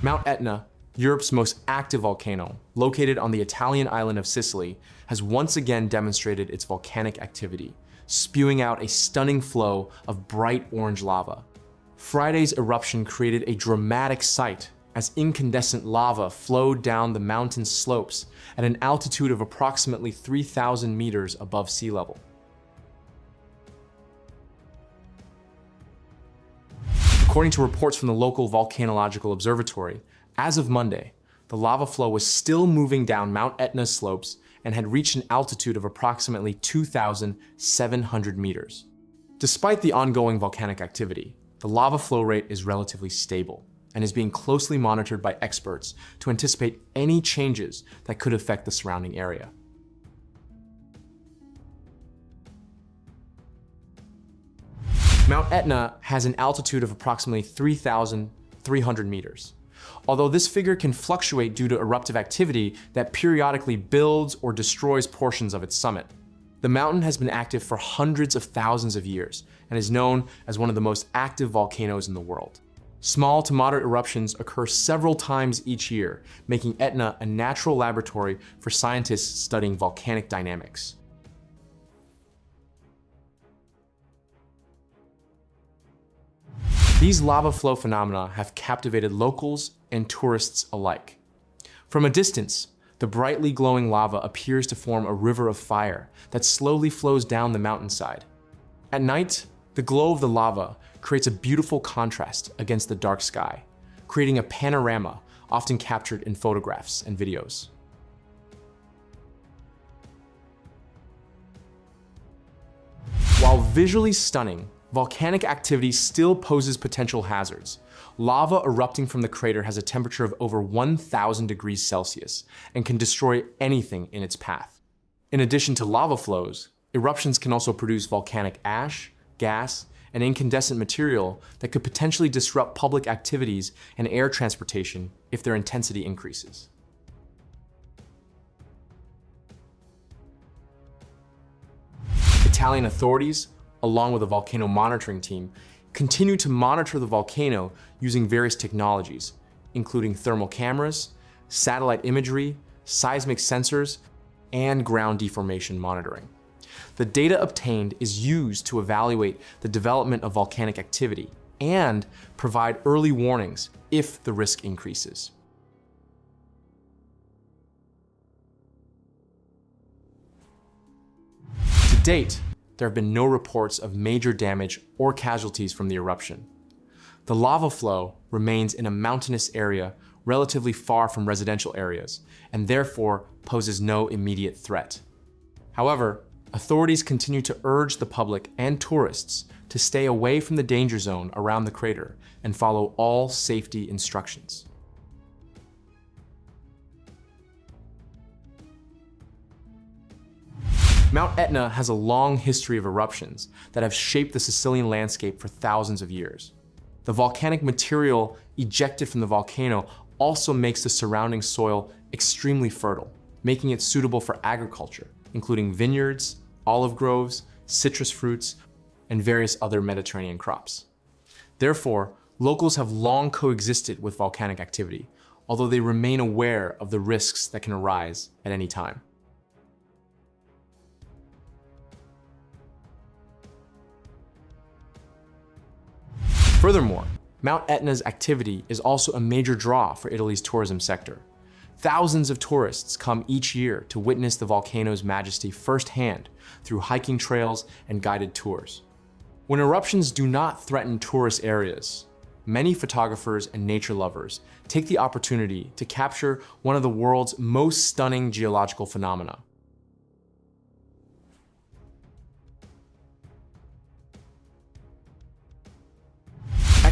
Mount Etna, Europe's most active volcano, located on the Italian island of Sicily, has once again demonstrated its volcanic activity, spewing out a stunning flow of bright orange lava. Friday's eruption created a dramatic sight as incandescent lava flowed down the mountain slopes at an altitude of approximately 3,000 meters above sea level. According to reports from the local volcanological observatory, as of Monday, the lava flow was still moving down Mount Etna's slopes and had reached an altitude of approximately 2,700 meters. Despite the ongoing volcanic activity, the lava flow rate is relatively stable and is being closely monitored by experts to anticipate any changes that could affect the surrounding area. Mount Etna has an altitude of approximately 3,300 meters. Although this figure can fluctuate due to eruptive activity that periodically builds or destroys portions of its summit. The mountain has been active for hundreds of thousands of years and is known as one of the most active volcanoes in the world. Small to moderate eruptions occur several times each year, making Etna a natural laboratory for scientists studying volcanic dynamics. These lava flow phenomena have captivated locals and tourists alike. From a distance, the brightly glowing lava appears to form a river of fire that slowly flows down the mountainside. At night, the glow of the lava creates a beautiful contrast against the dark sky, creating a panorama often captured in photographs and videos. While visually stunning, volcanic activity still poses potential hazards. Lava erupting from the crater has a temperature of over 1,000 degrees Celsius and can destroy anything in its path. In addition to lava flows, eruptions can also produce volcanic ash, gas, and incandescent material that could potentially disrupt public activities and air transportation if their intensity increases. Italian authorities, along with a volcano monitoring team, continue to monitor the volcano using various technologies, including thermal cameras, satellite imagery, seismic sensors, and ground deformation monitoring. The data obtained is used to evaluate the development of volcanic activity and provide early warnings if the risk increases. To date, there have been no reports of major damage or casualties from the eruption. The lava flow remains in a mountainous area relatively far from residential areas and therefore poses no immediate threat. However, authorities continue to urge the public and tourists to stay away from the danger zone around the crater and follow all safety instructions. Mount Etna has a long history of eruptions that have shaped the Sicilian landscape for thousands of years. The volcanic material ejected from the volcano also makes the surrounding soil extremely fertile, making it suitable for agriculture, including vineyards, olive groves, citrus fruits, and various other Mediterranean crops. Therefore, locals have long coexisted with volcanic activity, although they remain aware of the risks that can arise at any time. Furthermore, Mount Etna's activity is also a major draw for Italy's tourism sector. Thousands of tourists come each year to witness the volcano's majesty firsthand through hiking trails and guided tours. When eruptions do not threaten tourist areas, many photographers and nature lovers take the opportunity to capture one of the world's most stunning geological phenomena.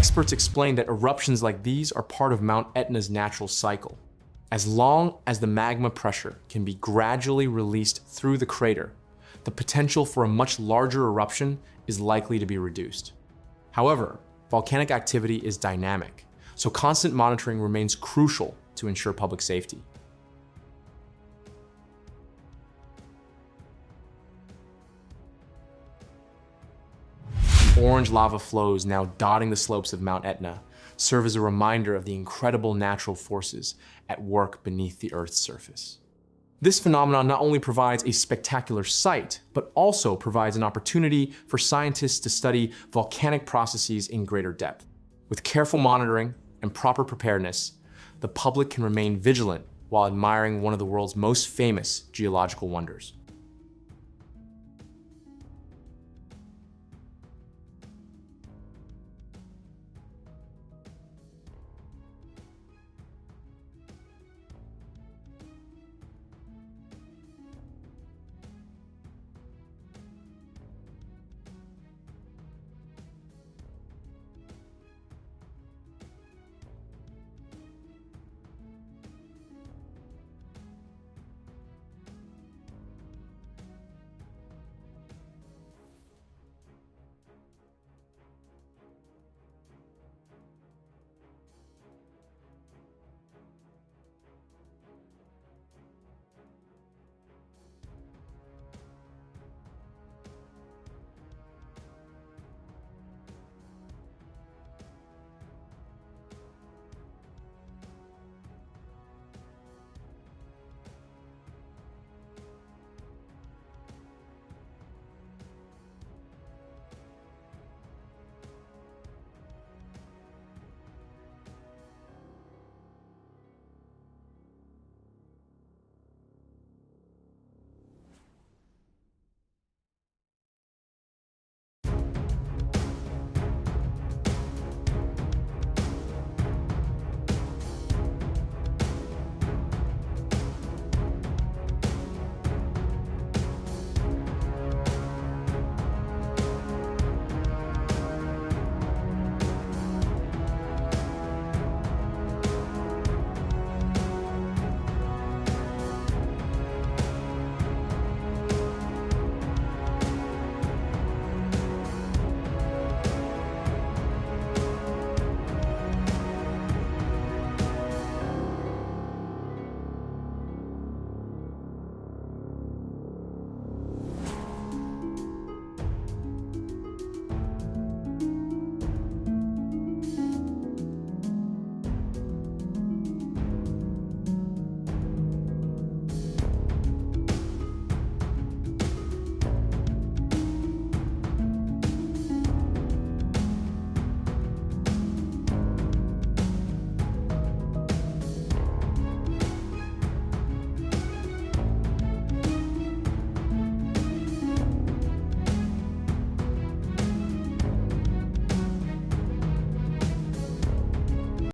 Experts explain that eruptions like these are part of Mount Etna's natural cycle. As long as the magma pressure can be gradually released through the crater, the potential for a much larger eruption is likely to be reduced. However, volcanic activity is dynamic, so constant monitoring remains crucial to ensure public safety. Orange lava flows now dotting the slopes of Mount Etna serve as a reminder of the incredible natural forces at work beneath the Earth's surface. This phenomenon not only provides a spectacular sight, but also provides an opportunity for scientists to study volcanic processes in greater depth. With careful monitoring and proper preparedness, the public can remain vigilant while admiring one of the world's most famous geological wonders.